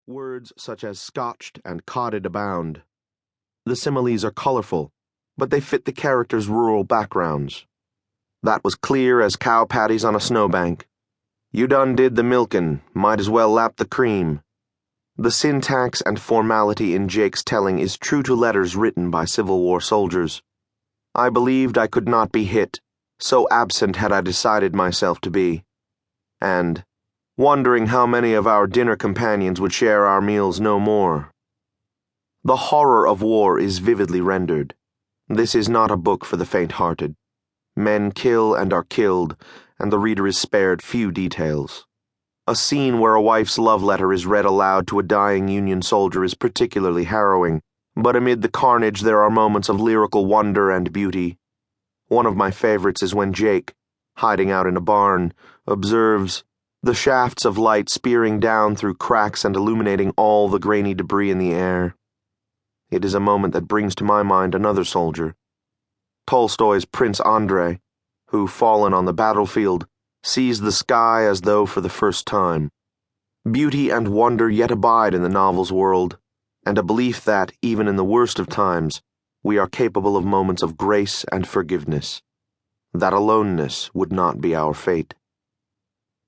Words such as scotched and codded abound. The similes are colorful, but they fit the characters' rural backgrounds. That was clear as cow patties on a snowbank. You done did the milkin', might as well lap the cream. The syntax and formality in Jake's telling is true to letters written by Civil War soldiers. I believed I could not be hit, so absent had I decided myself to be. And wondering how many of our dinner companions would share our meals no more. The horror of war is vividly rendered. This is not a book for the faint-hearted. Men kill and are killed, and the reader is spared few details. A scene where a wife's love letter is read aloud to a dying Union soldier is particularly harrowing, but amid the carnage there are moments of lyrical wonder and beauty. One of my favorites is when Jake, hiding out in a barn, observes the shafts of light spearing down through cracks and illuminating all the grainy debris in the air. It is a moment that brings to my mind another soldier, Tolstoy's Prince Andrei, who, fallen on the battlefield, sees the sky as though for the first time. Beauty and wonder yet abide in the novel's world, and a belief that, even in the worst of times, we are capable of moments of grace and forgiveness. That aloneness would not be our fate.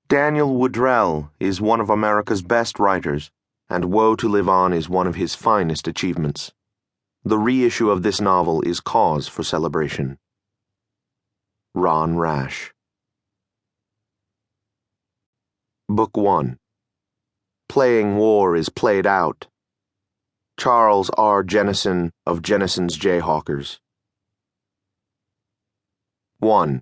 Daniel Woodrell is one of America's best writers, and WOE to Live On is one of his finest achievements. The reissue of this novel is cause for celebration. Ron Rash. Book 1. Playing War is Played Out. Charles R. Jennison of Jennison's Jayhawkers. 1.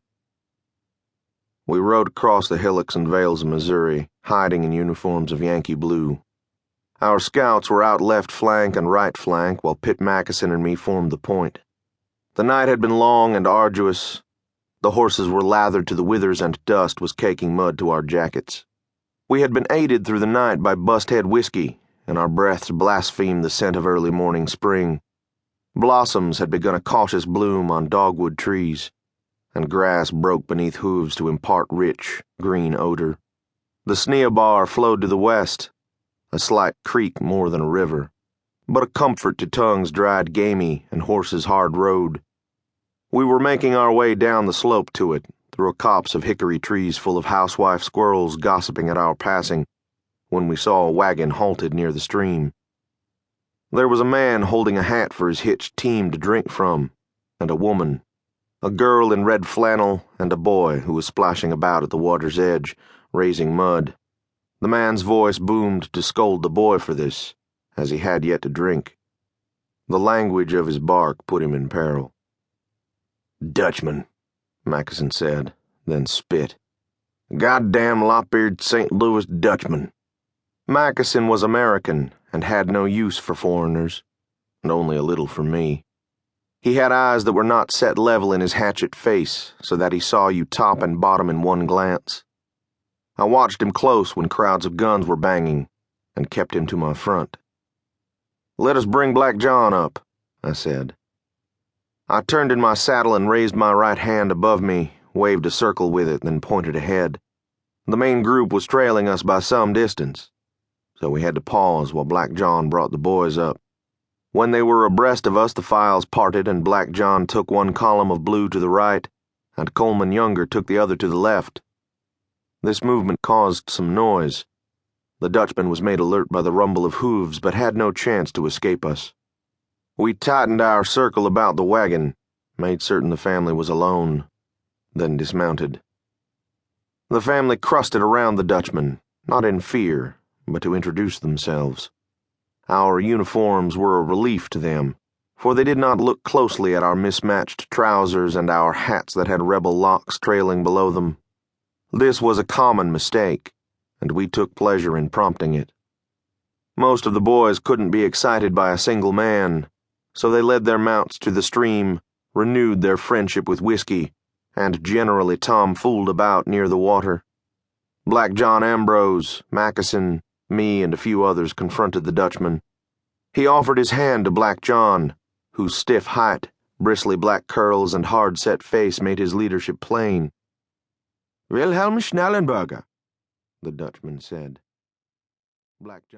We rode across the hillocks and vales of Missouri, hiding in uniforms of Yankee blue. Our scouts were out left flank and right flank, while Pitt Mackinson and me formed the point. The night had been long and arduous. The horses were lathered to the withers, and dust was caking mud to our jackets. We had been aided through the night by Busthead whiskey, and our breaths blasphemed the scent of early morning spring. Blossoms had begun a cautious bloom on dogwood trees, and grass broke beneath hooves to impart rich, green odor. The Sneabar flowed to the west, a slight creek more than a river, but a comfort to tongues dried gamey and horses hard rode. We were making our way down the slope to it, through a copse of hickory trees full of housewife squirrels gossiping at our passing, when we saw a wagon halted near the stream. There was a man holding a hat for his hitched team to drink from, and a woman, a girl in red flannel, and a boy who was splashing about at the water's edge, raising mud. The man's voice boomed to scold the boy for this, as he had yet to drink. The language of his bark put him in peril. "Dutchman," Mackinson said, then spit. "Goddamn lop-eared St. Louis Dutchman." Mackinson was American and had no use for foreigners, and only a little for me. He had eyes that were not set level in his Hachette face, so that he saw you top and bottom in one glance. I watched him close when crowds of guns were banging, and kept him to my front. "Let us bring Black John up," I said. I turned in my saddle and raised my right hand above me, waved a circle with it, then pointed ahead. The main group was trailing us by some distance, so we had to pause while Black John brought the boys up. When they were abreast of us, the files parted, and Black John took one column of blue to the right, and Coleman Younger took the other to the left. This movement caused some noise. The Dutchman was made alert by the rumble of hooves, but had no chance to escape us. We tightened our circle about the wagon, made certain the family was alone, then dismounted. The family crusted around the Dutchman, not in fear, but to introduce themselves. Our uniforms were a relief to them, for they did not look closely at our mismatched trousers and our hats that had rebel locks trailing below them. This was a common mistake, and we took pleasure in prompting it. Most of the boys couldn't be excited by a single man, so they led their mounts to the stream, renewed their friendship with whiskey, and generally tomfooled about near the water. Black John Ambrose, Mackinson, me, and a few others confronted the Dutchman. He offered his hand to Black John, whose stiff height, bristly black curls, and hard-set face made his leadership plain. "Wilhelm Schnellenberger," the Dutchman said. Black John